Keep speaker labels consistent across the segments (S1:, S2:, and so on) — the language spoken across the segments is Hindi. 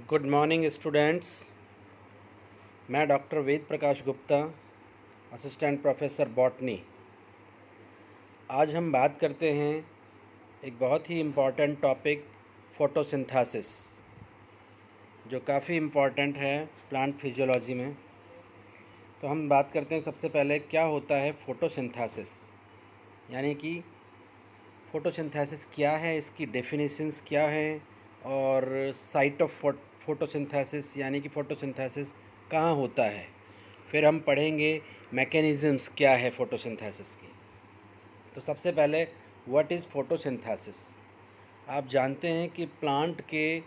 S1: Good morning students. मैं doctor Ved Prakash Gupta, assistant professor botany. आज हम बात करते हैं एक बहुत ही इम्पॉर्टेंट टॉपिक, फोटोसिंथेसिस, जो काफ़ी इम्पॉर्टेंट है प्लांट फिजियोलॉजी में। तो हम बात करते हैं सबसे पहले क्या होता है फोटोसिंथेसिस, यानी कि फोटोसिंथेसिस क्या है, इसकी डेफिनेशंस क्या हैं और साइट ऑफ फोटोसिंथेसिस यानी कि फोटोसिंथेसिस कहाँ होता है। फिर हम पढ़ेंगे मैकेनिज़म्स क्या है फोटोसिंथेसिस की। तो सबसे पहले व्हाट इज़ फोटोसिंथेसिस। आप जानते हैं कि प्लांट के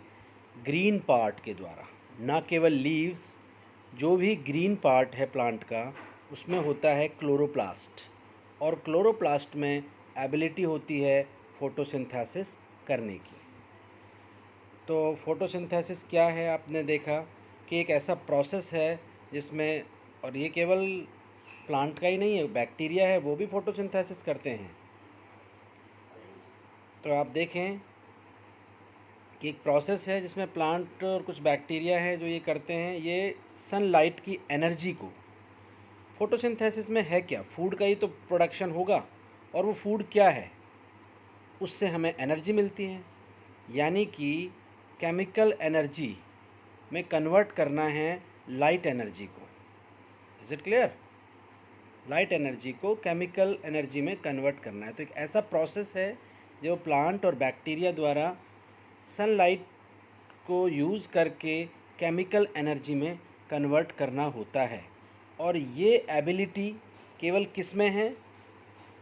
S1: ग्रीन पार्ट के द्वारा, ना केवल लीव्स, जो भी ग्रीन पार्ट है प्लांट का, उसमें होता है क्लोरोप्लास्ट, और क्लोरोप्लास्ट में एबिलिटी होती है फोटोसिंथेसिस करने की। तो फोटोसिंथेसिस क्या है, आपने देखा कि एक ऐसा प्रोसेस है जिसमें, और ये केवल प्लांट का ही नहीं है, बैक्टीरिया है वो भी फोटोसिंथेसिस करते हैं। तो आप देखें कि एक प्रोसेस है जिसमें प्लांट और कुछ बैक्टीरिया हैं जो ये करते हैं, ये सनलाइट की एनर्जी को, फोटोसिंथेसिस में है क्या, फूड का ही तो प्रोडक्शन होगा, और वो फूड क्या है, उससे हमें एनर्जी मिलती है, यानी कि केमिकल एनर्जी में कन्वर्ट करना है लाइट एनर्जी को। Is it clear? Light energy को केमिकल एनर्जी में कन्वर्ट करना है। तो एक ऐसा प्रोसेस है जो प्लांट और बैक्टीरिया द्वारा सनलाइट को यूज़ करके केमिकल एनर्जी में कन्वर्ट करना होता है, और ये एबिलिटी केवल किस में है?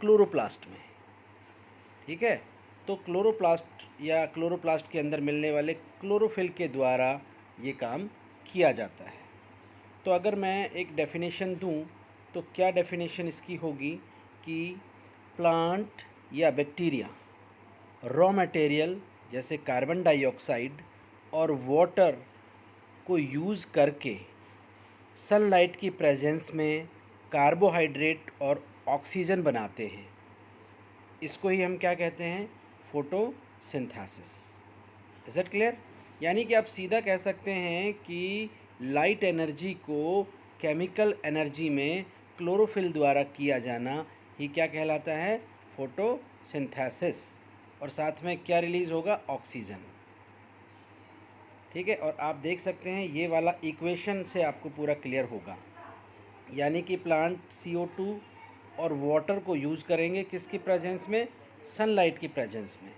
S1: क्लोरोप्लास्ट में। ठीक है, तो क्लोरोप्लास्ट या क्लोरोप्लास्ट के अंदर मिलने वाले क्लोरोफिल के द्वारा ये काम किया जाता है। तो अगर मैं एक डेफिनेशन दूं तो क्या डेफिनेशन इसकी होगी कि प्लांट या बैक्टीरिया रॉ मटेरियल जैसे कार्बन डाइऑक्साइड और वाटर को यूज़ करके सनलाइट की प्रेजेंस में कार्बोहाइड्रेट और ऑक्सीजन बनाते हैं। इसको ही हम क्या कहते हैं? फोटोसिंथेसिस। Is it clear? यानी कि आप सीधा कह सकते हैं कि लाइट एनर्जी को केमिकल एनर्जी में क्लोरोफिल द्वारा किया जाना ही क्या कहलाता है? फोटोसिंथेसिस। और साथ में क्या रिलीज़ होगा? ऑक्सीजन। ठीक है, और आप देख सकते हैं ये वाला इक्वेशन से आपको पूरा क्लियर होगा, यानी कि प्लांट CO2 और वाटर को यूज़ करेंगे किसकी प्रेजेंस में? सनलाइट की प्रेजेंस में।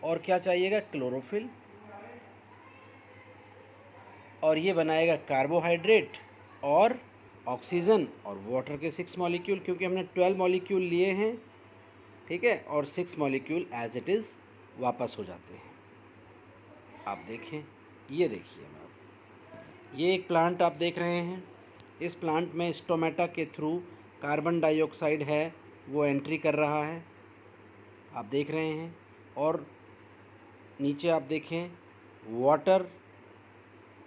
S1: और क्या चाहिएगा? क्लोरोफिल। और ये बनाएगा कार्बोहाइड्रेट और ऑक्सीजन और वाटर के 6 मॉलिक्यूल, क्योंकि हमने 12 मॉलिक्यूल लिए हैं। ठीक है, और 6 मॉलिक्यूल एज इट इज़ वापस हो जाते हैं। आप देखें, ये देखिए ये एक प्लांट आप देख रहे हैं। इस प्लांट में स्टोमेटा के थ्रू कार्बन डाइऑक्साइड है वो एंट्री कर रहा है, आप देख रहे हैं। और नीचे आप देखें वाटर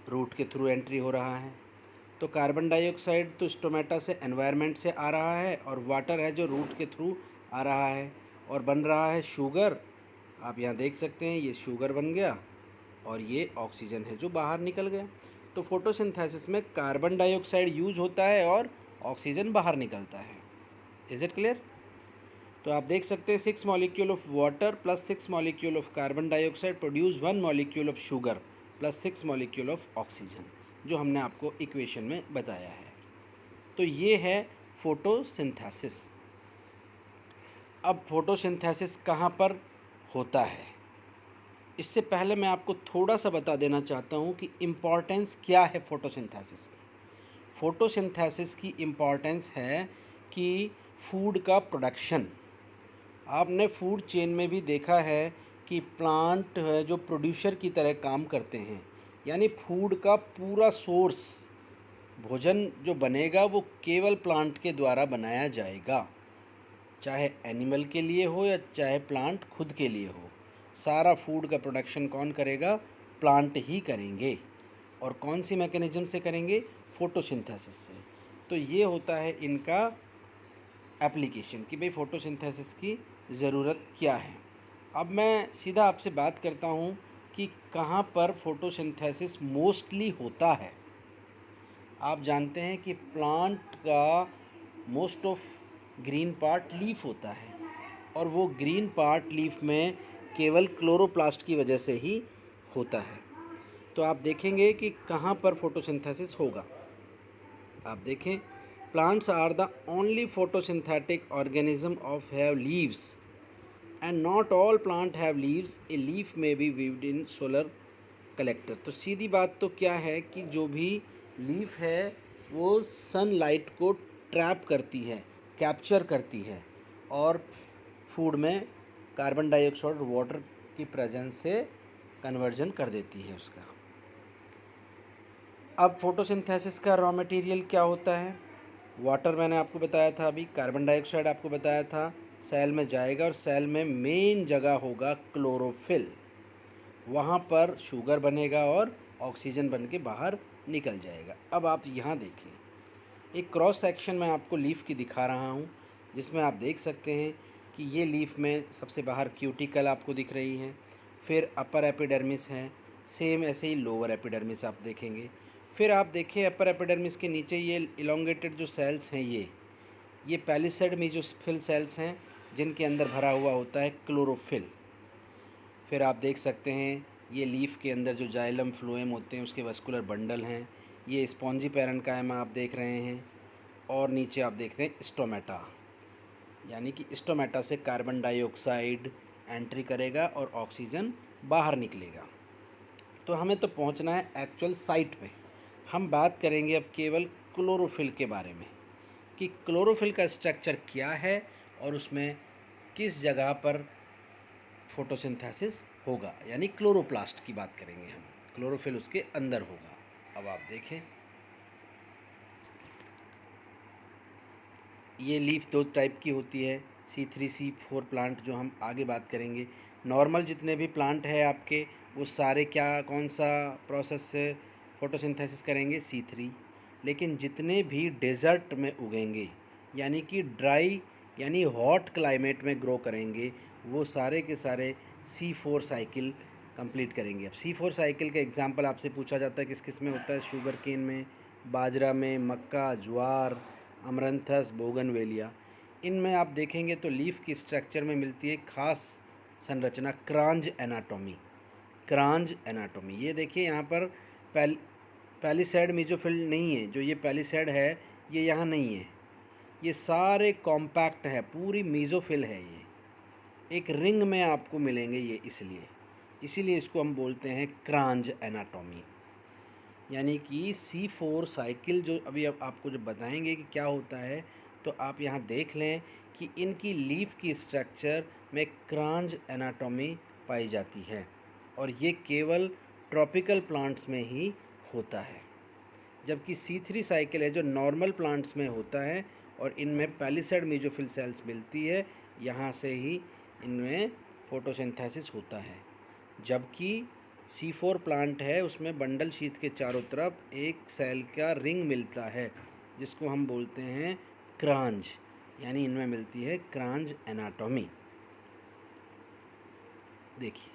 S1: रूट के थ्रू एंट्री हो रहा है। तो कार्बन डाइऑक्साइड तो स्टोमेटा से, एनवायरनमेंट से आ रहा है, और वाटर है जो रूट के थ्रू आ रहा है, और बन रहा है शुगर। आप यहाँ देख सकते हैं ये शुगर बन गया, और ये ऑक्सीजन है जो बाहर निकल गया। तो फोटोसिंथेसिस में कार्बन डाइऑक्साइड यूज होता है और ऑक्सीजन बाहर निकलता है। Is it clear? तो आप देख सकते हैं 6 molecule of water plus 6 molecule of carbon dioxide produce 1 molecule of sugar plus 6 molecule of oxygen, जो हमने आपको इक्वेशन में बताया है। तो ये है फोटोसिंथेसिस। अब फोटोसिंथेसिस कहाँ पर होता है, इससे पहले मैं आपको थोड़ा सा बता देना चाहता हूँ कि इम्पॉर्टेंस क्या है फोटोसिंथेसिस की। फोटोसिंथेसिस की इम्पॉर्टेंस है कि फूड का प्रोडक्शन। आपने फूड चेन में भी देखा है कि प्लांट है जो प्रोड्यूसर की तरह काम करते हैं, यानी फूड का पूरा सोर्स, भोजन जो बनेगा वो केवल प्लांट के द्वारा बनाया जाएगा, चाहे एनिमल के लिए हो या चाहे प्लांट खुद के लिए हो। सारा फूड का प्रोडक्शन कौन करेगा? प्लांट ही करेंगे। और कौन सी मैकेनिज्म से करेंगे? फोटोसिंथेसिस से। तो ये होता है इनका एप्लीकेशन कि भाई फोटोसिंथेसिस की ज़रूरत क्या है। अब मैं सीधा आपसे बात करता हूँ कि कहाँ पर फोटोसिंथेसिस मोस्टली होता है। आप जानते हैं कि प्लांट का most of green part leaf होता है और वो ग्रीन पार्ट लीफ में केवल क्लोरोप्लास्ट की वजह से ही होता है। तो आप देखेंगे कि कहाँ पर फोटोसिंथेसिस होगा। आप देखें, plants are the only photosynthetic organism of have leaves and not all plant have leaves, a leaf may be viewed in solar collector. तो सीधी बात तो क्या है कि जो भी लीफ है वो सनलाइट को ट्रैप करती है, कैप्चर करती है और फूड में कार्बन डाइऑक्साइड और वाटर की प्रेजेंस से कन्वर्जन कर देती है उसका। अब फोटोसिंथेसिस का रॉ मटेरियल क्या होता है? वाटर मैंने आपको बताया था, अभी कार्बन डाइऑक्साइड आपको बताया था, सेल में जाएगा और सेल में मेन जगह होगा क्लोरोफिल। वहाँ पर शुगर बनेगा और ऑक्सीजन बन के बाहर निकल जाएगा। अब आप यहाँ देखें, एक क्रॉस सेक्शन मैं आपको लीफ की दिखा रहा हूँ, जिसमें आप देख सकते हैं कि ये लीफ में सबसे बाहर क्यूटिकल आपको दिख रही है, फिर अपर एपिडर्मिस है, सेम ऐसे ही लोअर एपिडर्मिस आप देखेंगे। फिर आप देखें अपर एपिडर्मिस के नीचे ये इलोंगेटेड जो सेल्स हैं, ये पैलिसेड मेसोफिल सेल्स हैं जिनके अंदर भरा हुआ होता है क्लोरोफिल। फिर आप देख सकते हैं ये लीफ के अंदर जो जाइलम फ्लोएम होते हैं उसके वस्कुलर बंडल हैं, ये स्पॉन्जी पैरेन्काइमा आप देख रहे हैं और नीचे आप देखते हैं स्टोमेटा, यानी कि स्टोमेटा से कार्बन डाइऑक्साइड एंट्री करेगा और ऑक्सीजन बाहर निकलेगा। तो हमें तो पहुंचना है एक्चुअल साइट पे। हम बात करेंगे अब केवल क्लोरोफिल के बारे में कि क्लोरोफिल का स्ट्रक्चर क्या है और उसमें किस जगह पर फोटोसिंथेसिस होगा, यानी क्लोरोप्लास्ट की बात करेंगे हम। क्लोरोफिल उसके अंदर होगा। अब आप देखें, ये लीफ दो टाइप की होती है, C3 C4 प्लांट, जो हम आगे बात करेंगे। नॉर्मल जितने भी प्लांट है आपके, वो सारे कौन सा प्रोसेस से फोटोसिंथेसिस करेंगे? C3। लेकिन जितने भी डेजर्ट में उगेंगे, यानी कि ड्राई यानी हॉट क्लाइमेट में ग्रो करेंगे, वो सारे के सारे C4 साइकिल कंप्लीट करेंगे। अब C4 साइकिल का एग्जांपल आपसे पूछा जाता है किस किस में होता है? शुगर केन में, बाजरा में, मक्का, ज्वार, अमरंथस, बोगनवेलिया। इनमें आप देखेंगे तो लीफ की स्ट्रक्चर में मिलती है खास संरचना, क्रांज एनाटॉमी। क्रांज एनाटॉमी, ये देखिए यहाँ पर पैलिसेड मेसोफिल नहीं है, जो ये पैलिसेड है ये यहाँ नहीं है, ये सारे कॉम्पैक्ट है, पूरी मेसोफिल है, ये एक रिंग में आपको मिलेंगे ये, इसीलिए इसको हम बोलते हैं क्रांज एनाटॉमी। यानी कि C4 साइकिल जो अभी अब आपको जो बताएंगे कि क्या होता है, तो आप यहाँ देख लें कि इनकी लीफ की स्ट्रक्चर में क्रांज एनाटॉमी पाई जाती है और ये केवल ट्रॉपिकल प्लांट्स में ही होता है, जबकि C3 साइकिल है जो नॉर्मल प्लांट्स में होता है और इनमें पैलिसेड मेसोफिल सेल्स मिलती है, यहाँ से ही इनमें फोटोसिंथेसिस होता है। जबकि C4 प्लांट है उसमें बंडल शीथ के चारों तरफ एक सेल का रिंग मिलता है जिसको हम बोलते हैं क्रांज, यानी इनमें मिलती है क्रांज एनाटॉमी। देखिए,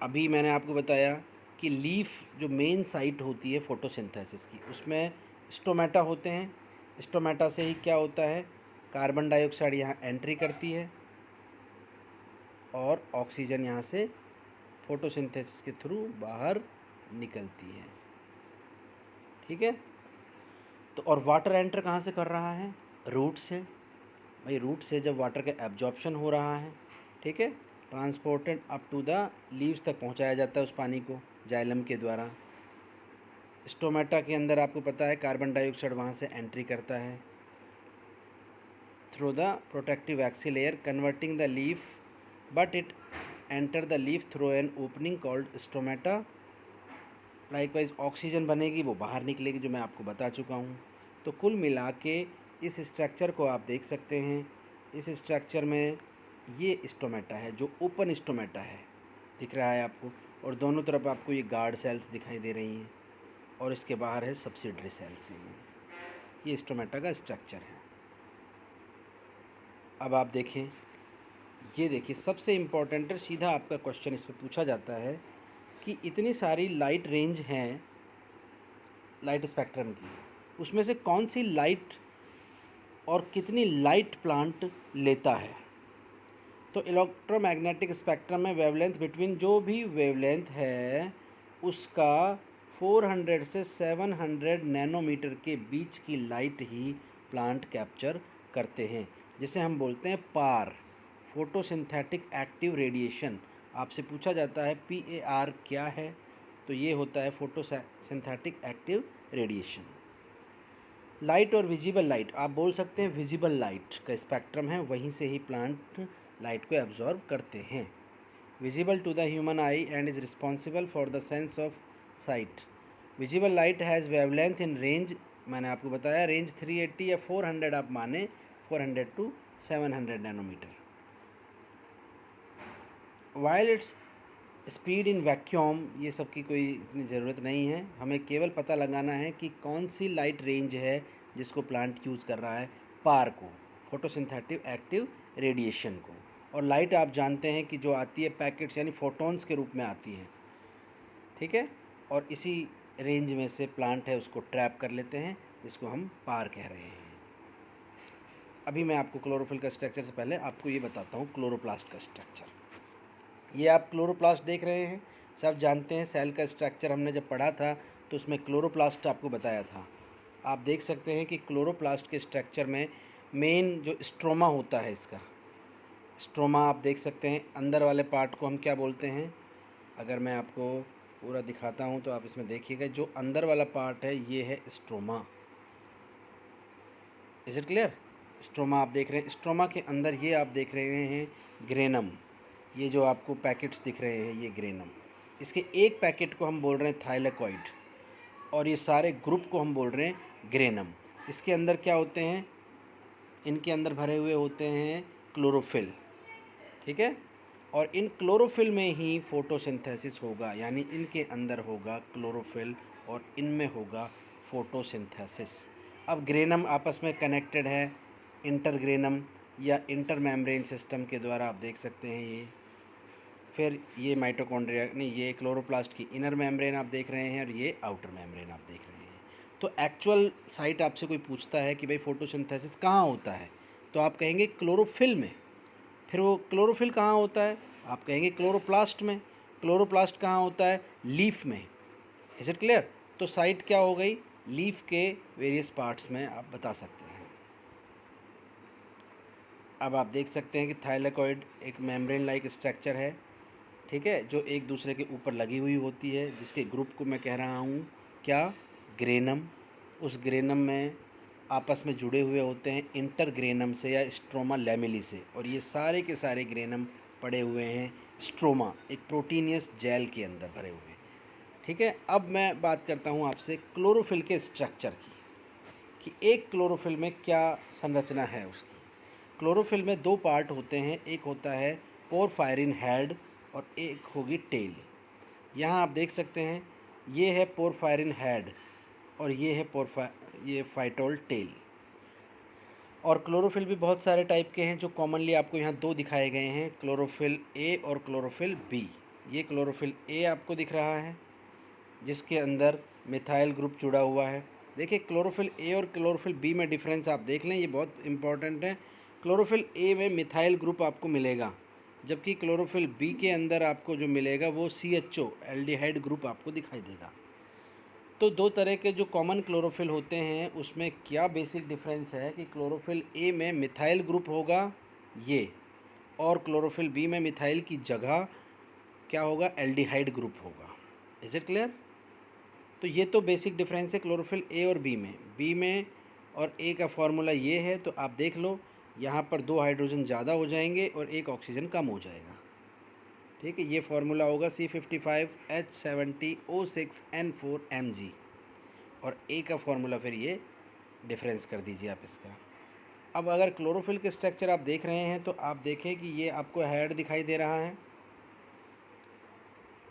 S1: अभी मैंने आपको बताया कि लीफ जो मेन साइट होती है फोटोसिंथेसिस की, उसमें स्टोमेटा होते हैं। स्टोमेटा से ही क्या होता है, कार्बन डाइऑक्साइड यहाँ एंट्री करती है और ऑक्सीजन यहाँ से फोटोसिंथेसिस के थ्रू बाहर निकलती है। ठीक है, तो और वाटर एंटर कहाँ से कर रहा है? रूट से। भाई रूट से जब वाटर का एब्जॉर्प्शन हो रहा है, ठीक है, transported up to the leaves तक पहुँचाया जाता है उस पानी को जाइलम के द्वारा। स्टोमेटा के अंदर आपको पता है कार्बन डाइऑक्साइड वहाँ से एंट्री करता है through the protective waxy layer converting the leaf, but it enter the leaf through an opening called stomata. Likewise oxygen बनेगी, वो बाहर निकलेगी, जो मैं आपको बता चुका हूँ। तो कुल मिला के इस स्ट्रक्चर को आप देख सकते हैं। इस स्ट्रक्चर में ये स्टोमेटा है जो ओपन स्टोमेटा है, दिख रहा है आपको, और दोनों तरफ आपको ये गार्ड सेल्स दिखाई दे रही हैं और इसके बाहर है सब्सिडरी सेल्स हैं। ये स्टोमेटा का स्ट्रक्चर है। अब आप देखें, ये देखिए सबसे इम्पोर्टेंट है, सीधा आपका क्वेश्चन इस पे पूछा जाता है कि इतनी सारी लाइट रेंज हैं लाइट स्पेक्ट्रम की, उसमें से कौन सी लाइट और कितनी लाइट प्लांट लेता है। तो इलेक्ट्रोमैग्नेटिक स्पेक्ट्रम में वेवलेंथ बिटवीन, जो भी वेवलेंथ है उसका 400 से 700 नैनोमीटर के बीच की लाइट ही प्लांट कैप्चर करते हैं, जिसे हम बोलते हैं पार, फोटोसिंथेटिक एक्टिव रेडिएशन। आपसे पूछा जाता है PAR क्या है, तो ये होता है फोटोसिंथेटिक एक्टिव रेडिएशन। लाइट और विजिबल लाइट, आप बोल सकते हैं विजिबल लाइट का स्पेक्ट्रम है, वहीं से ही प्लांट लाइट को एब्जॉर्व करते हैं। Visible to the human eye and is responsible for the sense of sight. Visible light has wavelength in range, मैंने आपको बताया रेंज 380 या 400 आप माने, 400 to 700 nanometre. While its speed in vacuum, ये सब की कोई इतनी ज़रूरत नहीं है, हमें केवल पता लगाना है कि कौन सी लाइट रेंज है जिसको प्लांट यूज़ कर रहा है, पार को, फोटोसिंथेटिक एक्टिव रेडिएशन को। और लाइट आप जानते हैं कि जो आती है पैकेट्स यानी फोटॉन्स के रूप में आती है, ठीक है, और इसी रेंज में से प्लांट है उसको ट्रैप कर लेते हैं, जिसको हम पार कह रहे हैं। अभी मैं आपको क्लोरोफिल का स्ट्रक्चर से पहले आपको ये बताता हूँ क्लोरोप्लास्ट का स्ट्रक्चर। ये आप क्लोरोप्लास्ट देख रहे हैं, सब जानते हैं सेल का स्ट्रक्चर, हमने जब पढ़ा था तो उसमें क्लोरोप्लास्ट आपको बताया था। आप देख सकते हैं कि क्लोरोप्लास्ट के स्ट्रक्चर में मेन जो स्ट्रोमा होता है, इसका स्ट्रोमा आप देख सकते हैं, अंदर वाले पार्ट को हम क्या बोलते हैं, अगर मैं आपको पूरा दिखाता हूँ तो आप इसमें देखिएगा, जो अंदर वाला पार्ट है ये है stroma. Is it clear? Stroma आप देख रहे हैं, स्ट्रोमा के अंदर ये आप देख रहे हैं ग्रेनम, ये जो आपको पैकेट्स दिख रहे हैं ये ग्रेनम, इसके एक पैकेट को हम बोल रहे हैं थाइलेकॉइड, और ये सारे ग्रुप को हम बोल रहे हैं ग्रेनम। इसके अंदर क्या होते हैं, इनके अंदर भरे हुए होते हैं क्लोरोफिल, ठीक है, और इन क्लोरोफिल में ही फोटोसिंथेसिस होगा, यानी इनके अंदर होगा क्लोरोफिल और इनमें होगा फोटोसिंथेसिस। अब ग्रेनम आपस में कनेक्टेड है इंटरग्रेनम या इंटर मेम्ब्रेन सिस्टम के द्वारा, आप देख सकते हैं ये। फिर ये माइटोकॉन्ड्रिया नहीं, ये क्लोरोप्लास्ट की इनर मेम्ब्रेन आप देख रहे हैं और ये आउटर मेम्ब्रेन आप देख रहे हैं। तो एक्चुअल साइट आपसे कोई पूछता है कि भाई फोटोसिंथेसिस कहाँ होता है, तो आप कहेंगे क्लोरोफिल में। फिर वो क्लोरोफिल कहाँ होता है, आप कहेंगे क्लोरोप्लास्ट में। क्लोरोप्लास्ट कहाँ होता है, लीफ में। Is it clear? तो साइट क्या हो गई, लीफ के वेरियस पार्ट्स में आप बता सकते हैं। अब आप देख सकते हैं कि थाइलेकॉइड एक मेम्ब्रेन लाइक स्ट्रक्चर है, ठीक है, जो एक दूसरे के ऊपर लगी हुई होती है, जिसके ग्रुप को मैं कह रहा हूँ क्या, ग्रेनम। उस ग्रेनम में आपस में जुड़े हुए होते हैं इंटर ग्रेनम से या स्ट्रोमा लैमेली से, और ये सारे के सारे ग्रेनम पड़े हुए हैं स्ट्रोमा, एक प्रोटीनियस जेल के अंदर भरे हुए, ठीक है। अब मैं बात करता हूँ आपसे क्लोरोफिल के स्ट्रक्चर की, कि एक क्लोरोफिल में क्या संरचना है उसकी। क्लोरोफिल में दो पार्ट होते हैं, एक होता है पोरफायरिन हेड और एक होगी टेल। यहाँ आप देख सकते हैं ये है पोरफायरिन हेड और ये है ये फाइटोल टेल। और क्लोरोफिल भी बहुत सारे टाइप के हैं, जो कॉमनली आपको यहाँ दो दिखाए गए हैं, क्लोरोफिल ए और क्लोरोफिल बी। ये क्लोरोफिल ए आपको दिख रहा है, जिसके अंदर मिथाइल ग्रुप जुड़ा हुआ है। देखिए क्लोरोफिल ए और क्लोरोफिल बी में डिफरेंस आप देख लें, ये बहुत इंपॉर्टेंट है। क्लोरोफिल ए में मिथाइल ग्रुप आपको मिलेगा, जबकि क्लोरोफिल बी के अंदर आपको जो मिलेगा वो CHO एल्डिहाइड ग्रुप आपको दिखाई देगा। तो दो तरह के जो कॉमन क्लोरोफिल होते हैं उसमें क्या बेसिक डिफरेंस है कि क्लोरोफिल ए में मिथाइल ग्रुप होगा ये, और क्लोरोफिल बी में मिथाइल की जगह क्या होगा, एल्डिहाइड ग्रुप होगा। Is it clear? तो ये तो बेसिक डिफरेंस है क्लोरोफिल ए और बी में। बी में और ए का फार्मूला ये है, तो आप देख लो, यहाँ पर दो हाइड्रोजन ज़्यादा हो जाएंगे और एक ऑक्सीजन कम हो जाएगा, ठीक है। ये फार्मूला होगा C55H70O6N4Mg, और ए का फार्मूला फिर ये डिफरेंस कर दीजिए आप इसका। अब अगर क्लोरोफिल के स्ट्रक्चर आप देख रहे हैं तो आप देखें कि ये आपको हेड दिखाई दे रहा है,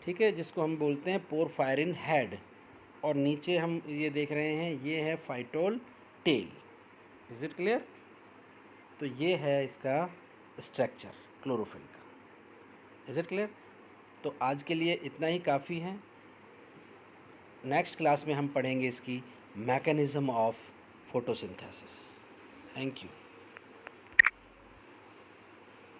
S1: ठीक है, जिसको हम बोलते हैं पोरफायरिन हेड, और नीचे हम ये देख रहे हैं ये है phytol tail. Is it clear? तो ये है इसका स्ट्रक्चर। क्लोरोफिल का। Is it clear? तो आज के लिए इतना ही काफ़ी है। नेक्स्ट क्लास में हम पढ़ेंगे इसकी mechanism of photosynthesis. Thank you.